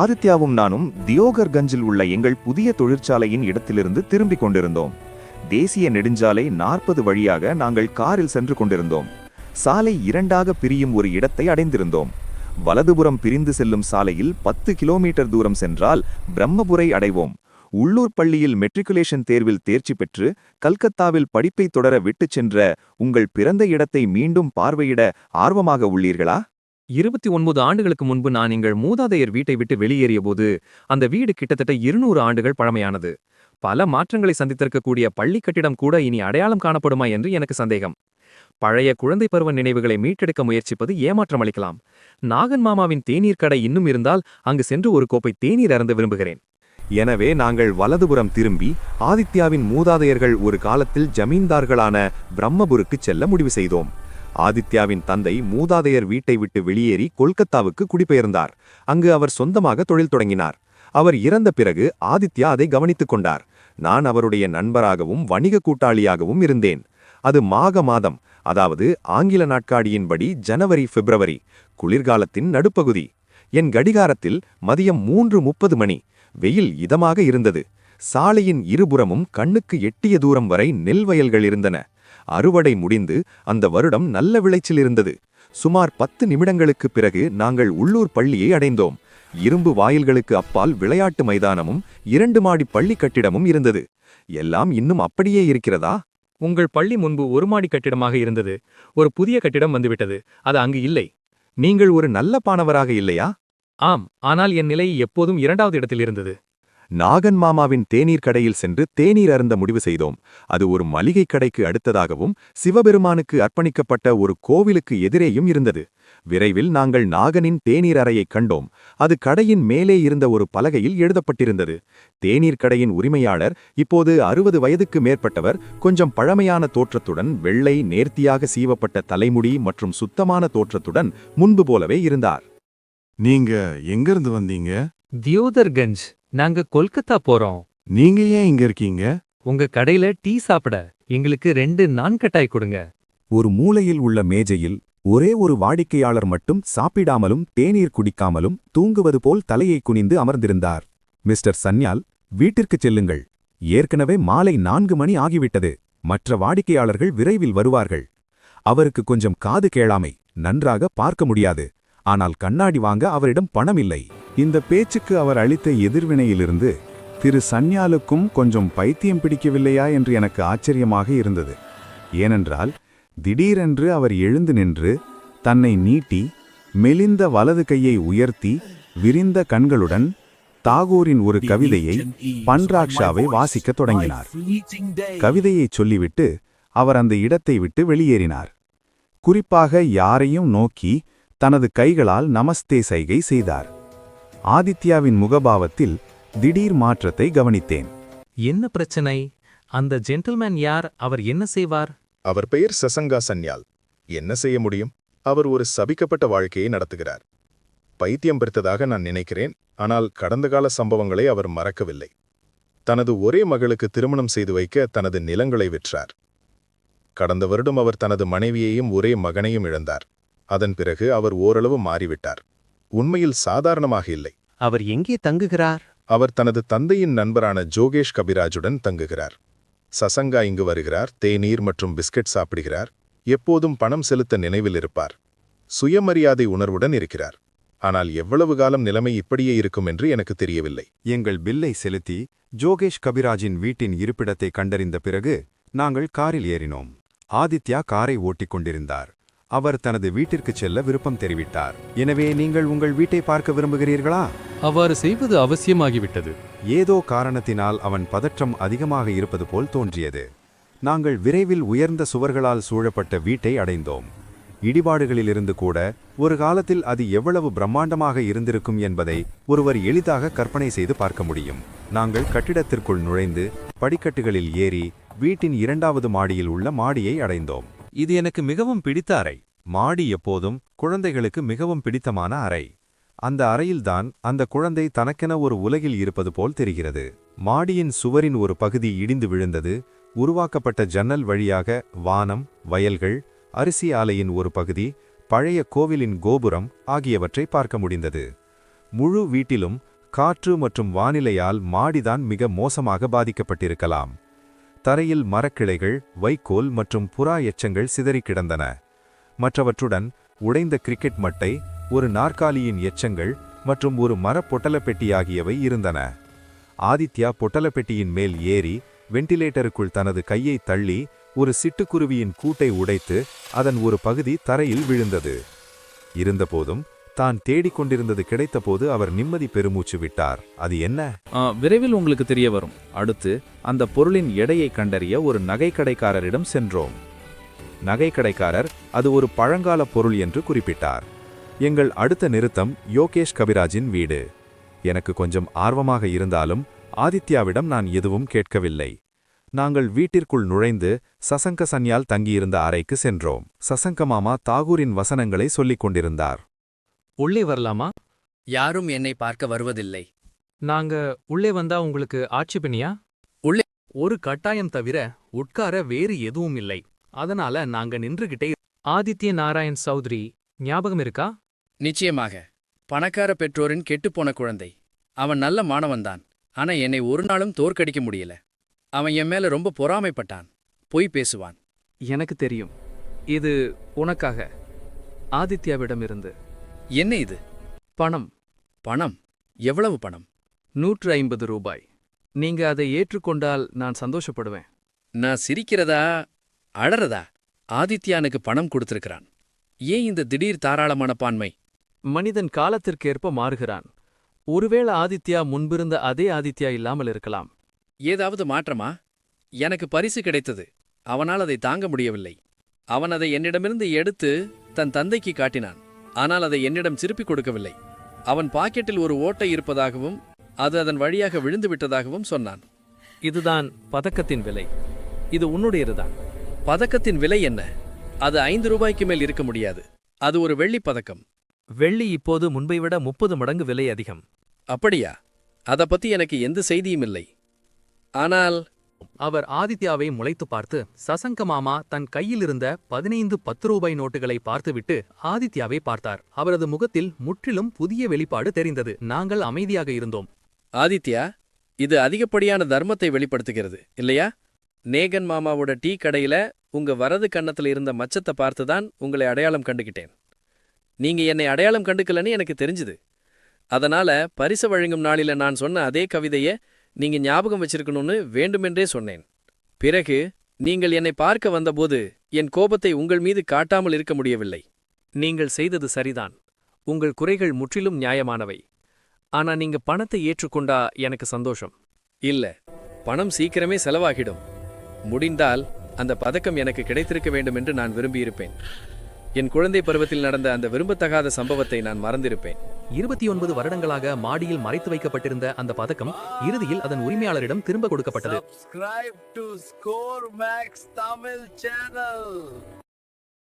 ஆதித்யாவும் நானும் தியோகர்கஞ்சில் உள்ள எங்கள் புதிய தொழிற்சாலையின் இடத்திலிருந்து திரும்பிக் கொண்டிருந்தோம். தேசிய நெடுஞ்சாலை 40 வழியாக நாங்கள் காரில் சென்று கொண்டிருந்தோம். சாலை இரண்டாக பிரியும் ஒரு இடத்தை அடைந்திருந்தோம். வலதுபுறம் பிரிந்து செல்லும் சாலையில் 10 கிலோமீட்டர் தூரம் சென்றால் பிரம்மபுரை அடைவோம். உள்ளூர் பள்ளியில் மெட்ரிகுலேஷன் தேர்வில் தேர்ச்சி பெற்று கல்கத்தாவில் படிப்பை தொடர விட்டுச் சென்ற உங்கள் பிறந்த இடத்தை மீண்டும் பார்வையிட ஆர்வமாக உள்ளீர்களா? 29 ஆண்டுகளுக்கு முன்பு நான் எங்கள் மூதாதையர் வீட்டை விட்டு வெளியேறியபோது அந்த வீடு கிட்டத்தட்ட 200 ஆண்டுகள் பழமையானது. பல மாற்றங்களை சந்தித்திருக்கக்கூடிய பள்ளி கட்டிடம் கூட இனி அடையாளம் காணப்படுமா என்று எனக்கு சந்தேகம். பழைய குழந்தை பருவ நினைவுகளை மீட்டெடுக்க முயற்சிப்பது ஏமாற்றம் அளிக்கலாம். நாகன் மாமாவின் தேநீர் கடை இன்னும் இருந்தால் அங்கு சென்று ஒரு கோப்பை தேநீர் அருந்த விரும்புகிறேன். எனவே நாங்கள் வலதுபுறம் திரும்பி ஆதித்யாவின் மூதாதையர்கள் ஒரு காலத்தில் ஜமீன்தார்களான பிரம்மபுருக்கு செல்ல முடிவு செய்தோம். ஆதித்யாவின் தந்தை மூதாதையர் வீட்டை விட்டு வெளியேறி கொல்கத்தாவுக்கு குடிபெயர்ந்தார். அங்கு அவர் சொந்தமாக தொழில் தொடங்கினார். அவர் இறந்த பிறகு ஆதித்யா அதை கவனித்துக் கொண்டார். நான் அவருடைய நண்பராகவும் வணிக கூட்டாளியாகவும் இருந்தேன். அது மாக மாதம், அதாவது ஆங்கில நாட்காடியின்படி ஜனவரி பிப்ரவரி, குளிர்காலத்தின் நடுப்பகுதி. என் கடிகாரத்தில் மதியம் 3:30 மணி. வெயில் இதமாக இருந்தது. சாலையின் இருபுறமும் கண்ணுக்கு எட்டிய தூரம் வரை நெல் வயல்கள் இருந்தன. அறுவடை முடிந்து அந்த வருடம் நல்ல விளைச்சல் இருந்தது. சுமார் 10 நிமிடங்களுக்கு பிறகு நாங்கள் உள்ளூர் பள்ளியை அடைந்தோம். இரும்பு வாயில்களுக்கு அப்பால் விளையாட்டு மைதானமும் 2 மாடி பள்ளி கட்டிடமும் இருந்தது. எல்லாம் இன்னும் அப்படியே இருக்கிறதா? உங்கள் பள்ளி முன்பு 1 மாடி கட்டிடமாக இருந்தது. ஒரு புதிய கட்டிடம் வந்துவிட்டது. அது அங்கு இல்லை. நீங்கள் ஒரு நல்ல பாணவராக இல்லையா? ஆம், ஆனால் என் நிலை எப்போதும் 2வது இடத்தில் இருந்தது. நாகன் மாமாவின் தேநீர் கடையில் சென்று தேநீர் அருந்த முடிவு செய்தோம். அது ஒரு மளிகை கடைக்கு அடுத்ததாகவும் சிவபெருமானுக்கு அர்ப்பணிக்கப்பட்ட ஒரு கோவிலுக்கு எதிரேயும் இருந்தது. விரைவில் நாங்கள் நாகனின் தேநீர் அறையை கண்டோம். அது கடையின் மேலே இருந்த ஒரு பலகையில் எழுதப்பட்டிருந்தது. தேநீர் கடையின் உரிமையாளர் இப்போது 60 வயதுக்கு மேற்பட்டவர், கொஞ்சம் பழமையான தோற்றத்துடன், வெள்ளை நேர்த்தியாக சீவப்பட்ட தலைமுடி மற்றும் சுத்தமான தோற்றத்துடன் முன்பு போலவே இருந்தார். நீங்க எங்கிருந்து வந்தீங்க? தியோதர்கஞ்ச். நாங்க கொல்கத்தா போறோம். நீங்க ஏன் இங்க இருக்கீங்க? உங்க கடையில டீ சாப்பிட எங்களுக்கு 2 நான் கட்டாய் கொடுங்க. ஒரு மூலையில் உள்ள மேஜையில் ஒரே ஒரு வாடிக்கையாளர் மட்டும் சாப்பிடாமலும் தேநீர் குடிக்காமலும் தூங்குவது போல் தலையை குனிந்து அமர்ந்திருந்தார். மிஸ்டர் சன்யால், வீட்டிற்குச் செல்லுங்கள். ஏற்கனவே மாலை 4 மணி ஆகிவிட்டது. மற்ற வாடிக்கையாளர்கள் விரைவில் வருவார்கள். அவருக்கு கொஞ்சம் காது கேளாமை, நன்றாக பார்க்க முடியாது. ஆனால் கண்ணாடி வாங்க அவரிடம் பணம் இல்லை. இந்த பேச்சுக்கு அவர் அளித்த எதிர்வினையிலிருந்து திரு சன்யாலுக்கும் கொஞ்சம் பைத்தியம் பிடிக்கவில்லையா என்று எனக்கு ஆச்சரியமாக இருந்தது. ஏனென்றால் திடீரென்று அவர் எழுந்து நின்று தன்னை நீட்டி மெலிந்த வலது கையை உயர்த்தி விரிந்த கண்களுடன் தாகூரின் ஒரு கவிதையை, பன்ராக்ஷாவை வாசிக்கத் தொடங்கினார். கவிதையைச் சொல்லிவிட்டு அவர் அந்த இடத்தை விட்டு வெளியேறினார். குறிப்பாக யாரையும் நோக்கி தனது கைகளால் நமஸ்தே சைகை செய்தார். ஆதித்யாவின் முகபாவத்தில் திடீர் மாற்றத்தை கவனித்தேன். என்ன பிரச்சனை? அந்த ஜென்டில்மேன் யார்? அவர் என்ன செய்வார்? அவர் பெயர் சசங்கா சன்யால். என்ன செய்ய முடியும்? அவர் ஒரு சபிக்கப்பட்ட வாழ்க்கையை நடத்துகிறார். பைத்தியம் பிடித்ததாக நான் நினைக்கிறேன். ஆனால் கடந்த கால சம்பவங்களை அவர் மறக்கவில்லை. தனது ஒரே மகளுக்கு திருமணம் செய்து வைக்க தனது நிலங்களை விற்றார். கடந்த வருடம் அவர் தனது மனைவியையும் ஒரே மகனையும் இழந்தார். அதன் பிறகு அவர் ஓரளவு மாறிவிட்டார். உண்மையில் சாதாரணமாக இல்லை. அவர் எங்கே தங்குகிறார்? அவர் தனது தந்தையின் நண்பரான ஜோகேஷ் கபிராஜுடன் தங்குகிறார். சசங்கா இங்கு வருகிறார், தேநீர் மற்றும் பிஸ்கட் சாப்பிடுகிறார். எப்போதும் பணம் செலுத்த நினைவில் இருப்பார். சுயமரியாதை உணர்வுடன் இருக்கிறார். ஆனால் எவ்வளவு காலம் நிலைமை இப்படியே இருக்கும் என்று எனக்கு தெரியவில்லை. எங்கள் பில்லை செலுத்தி ஜோகேஷ் கபிராஜின் வீட்டின் இருப்பிடத்தை கண்டறிந்த பிறகு நாங்கள் காரில் ஏறினோம். ஆதித்யா காரை ஓட்டிக் கொண்டிருந்தார். அவர் தனது வீட்டிற்குச் செல்ல விருப்பம் தெரிவித்தார். எனவே நீங்கள் உங்கள் வீட்டை பார்க்க விரும்புகிறீர்களா? அவ்வாறு செய்வது அவசியமாகிவிட்டது. ஏதோ காரணத்தினால் அவன் பதற்றம் அதிகமாக இருப்பது போல் தோன்றியது. நாங்கள் விரைவில் உயர்ந்த சுவர்களால் சூழப்பட்ட வீட்டை அடைந்தோம். இடிபாடுகளிலிருந்து கூட ஒரு காலத்தில் அது எவ்வளவு பிரம்மாண்டமாக இருந்திருக்கும் என்பதை ஒருவர் எளிதாக கற்பனை செய்து பார்க்க முடியும். நாங்கள் கட்டிடத்திற்குள் நுழைந்து படிக்கட்டுகளில் ஏறி வீட்டின் 2வது மாடியில் உள்ள மாடியை அடைந்தோம். இது எனக்கு மிகவும் பிடித்த அறை. மாடி எப்போதும் குழந்தைகளுக்கு மிகவும் பிடித்தமான அறை. அந்த அறையில்தான் அந்த குழந்தை தனக்கென ஒரு உலகில் இருப்பது போல் தெரிகிறது. மாடியின் சுவரின் ஒரு பகுதி இடிந்து விழுந்தது. உருவாக்கப்பட்ட ஜன்னல் வழியாக வானம், வயல்கள், அரிசி ஆலையின் ஒரு பகுதி, பழைய கோவிலின் கோபுரம் ஆகியவற்றை பார்க்க முடிந்தது. முழு வீட்டிலும் காற்று மற்றும் வானிலையால் மாடிதான் மிக மோசமாக பாதிக்கப்பட்டிருக்கலாம். தரையில் மரக்கிளைகள், வைக்கோல் மற்றும் புறா எச்சங்கள் சிதறிக் கிடந்தன. மற்றவற்றுடன் உடைந்த கிரிக்கெட் மட்டை, ஒரு நாற்காலியின் எச்சங்கள் மற்றும் ஒரு மரப் பொட்டலப்பெட்டி ஆகியவை இருந்தன. ஆதித்யா பொட்டலப்பெட்டியின் மேல் ஏறி வெண்டிலேட்டருக்குள் தனது கையை தள்ளி ஒரு சிட்டுக்குருவியின் கூட்டை உடைத்து அதன் ஒரு பகுதி தரையில் விழுந்தது. இருந்தபோதும் தான் தேடிக்கொண்டிருந்தது கிடைத்தபோது அவர் நிம்மதி பெருமூச்சு விட்டார். அது என்ன? விரைவில் உங்களுக்கு தெரிய வரும். அடுத்து அந்த பொருளின் எடையை கண்டறிய ஒரு நகைக்கடைக்காரரிடம் சென்றோம். நகைக்கடைக்காரர் அது ஒரு பழங்கால பொருள் என்று குறிப்பிட்டார். எங்கள் அடுத்த நிறுத்தம் யோகேஷ் கபிராஜின் வீடு. எனக்கு கொஞ்சம் ஆர்வமாக இருந்தாலும் ஆதித்யாவிடம் நான் எதுவும் கேட்கவில்லை. நாங்கள் வீட்டிற்குள் நுழைந்து சசங்க சன்யால் தங்கியிருந்த அறைக்கு சென்றோம். சசங்க மாமா தாகூரின் வசனங்களை சொல்லிக் கொண்டிருந்தார். உள்ளே வரலாமா? யாரும் என்னை பார்க்க வருவதில்லை. நாங்க உள்ளே வந்தா உங்களுக்கு ஆட்சேபணியா? உள்ளே ஒரு கட்டாயம் தவிர உட்கார வேறு எதுவும் இல்லை. அதனால நாங்க நின்றுகிட்டே. ஆதித்ய நாராயண் சௌத்ரி ஞாபகம் இருக்கா? நிச்சயமாக. பணக்கார பெற்றோரின் கெட்டுப்போன குழந்தை. அவன் நல்ல மாணவன்தான். ஆனா என்னை ஒரு நாளும் தோற்கடிக்க முடியல. அவன் என் மேல ரொம்ப பொறாமைப்பட்டான். பொய் பேசுவான். எனக்கு தெரியும். இது உனக்காக. ஆதித்யாவிடமிருந்து. என்ன இது? பணம். பணம்? எவ்வளவு பணம்? 150 ரூபாய். நீங்க அதை ஏற்றுக்கொண்டால் நான் சந்தோஷப்படுவேன். நான் சிரிக்கிறதா அழறதா? ஆதித்யானுக்கு பணம் கொடுத்திருக்கிறான். ஏன் இந்த திடீர் தாராளமான பான்மை? மனிதன் காலத்திற்கேற்ப மாறுகிறான். ஒருவேளை ஆதித்யா முன்பிருந்த அதே ஆதித்யா இல்லாமல் இருக்கலாம். ஏதாவது மாற்றமா? எனக்கு பரிசு கிடைத்தது. அவனால் அதை தாங்க முடியவில்லை. அவன் அதை என்னிடமிருந்து எடுத்து தன் தந்தைக்கு காட்டினான். ஆனால் அதை என்னிடம் திருப்பிக் கொடுக்கவில்லை. அவன் பாக்கெட்டில் ஒரு ஓட்டை இருப்பதாகவும் அது அதன் வழியாக விழுந்து விட்டதாகவும் சொன்னான். இதுதான் பதக்கத்தின் விலை. இது உன்னுடையதுதான். பதக்கத்தின் விலை என்ன? அது 5 ரூபாய்க்கு மேல் இருக்க முடியாது. அது ஒரு வெள்ளிப் பதக்கம். வெள்ளி இப்போது முன்பை விட 30 மடங்கு விலை அதிகம். அப்படியா? அதை பத்தி எனக்கு எந்த செய்தியும் இல்லை. ஆனால் அவர் ஆதித்யாவை முளைத்து பார்த்து, சசங்க மாமா தன் கையிலிருந்த 15 10 ரூபாய் நோட்டுகளை பார்த்துவிட்டு ஆதித்யாவை பார்த்தார். அவரது முகத்தில் முற்றிலும் புதிய வெளிப்பாடு தெரிந்தது. நாங்கள் அமைதியாக இருந்தோம். ஆதித்யா, இது அதிகப்படியான தர்மத்தை வெளிப்படுத்துகிறது இல்லையா? நேகன் மாமாவோட டீ கடையில உங்க வரது கன்னத்துல இருந்த மச்சத்தை பார்த்துதான் உங்களை அடையாளம் கண்டுகிட்டேன். நீங்க என்னை அடையாளம் கண்டுக்கலன்னு எனக்கு தெரிஞ்சுது. அதனால பரிசு வழங்கும் நாளில நான் சொன்ன அதே கவிதைய நீங்க ஞாபகம் வச்சிருக்கணும்னு வேண்டுமென்றே சொன்னேன். பிறகு நீங்கள் என்னை பார்க்க வந்தபோது என் கோபத்தை உங்கள் மீது காட்டாமல் இருக்க முடியவில்லை. நீங்கள் செய்தது சரிதான். உங்கள் குறைகள் முற்றிலும் நியாயமானவை. ஆனா நீங்க பணத்தை ஏற்றுக்கொண்டா எனக்கு சந்தோஷம். இல்ல, பணம் சீக்கிரமே செலவாகிடும். முடிந்தால் அந்த பதக்கம் எனக்கு கிடைத்திருக்க வேண்டும் என்று நான் விரும்பியிருப்பேன். என் குழந்தை பருவத்தில் நடந்த அந்த விரும்பத்தகாத சம்பவத்தை நான் மறந்திருப்பேன். 29 வருடங்களாக மாடியில் மறைத்து வைக்கப்பட்டிருந்த அந்த பதக்கம் இறுதியில் அதன் உரிமையாளரிடம் திரும்ப கொடுக்கப்பட்டது. Subscribe to Score Max Tamil channel.